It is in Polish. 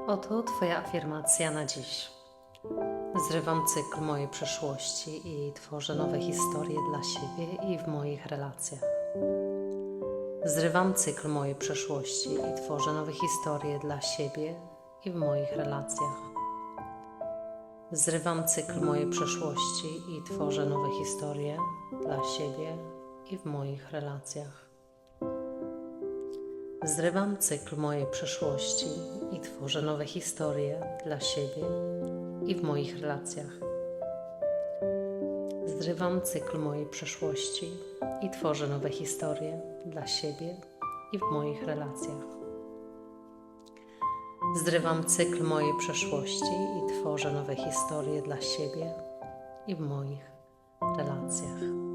Oto Twoja afirmacja na dziś. Zrywam cykl mojej przeszłości i tworzę nowe historie dla siebie i w moich relacjach. Zrywam cykl mojej przeszłości i tworzę nowe historie dla siebie i w moich relacjach. Zrywam cykl mojej przeszłości i tworzę nowe historie dla siebie i w moich relacjach. Zrywam cykl mojej przeszłości i tworzę nowe historie dla siebie i w moich relacjach. Zrywam cykl mojej przeszłości i tworzę nowe historie dla siebie i w moich relacjach. Zrywam cykl mojej przeszłości i tworzę nowe historie dla siebie i w moich relacjach.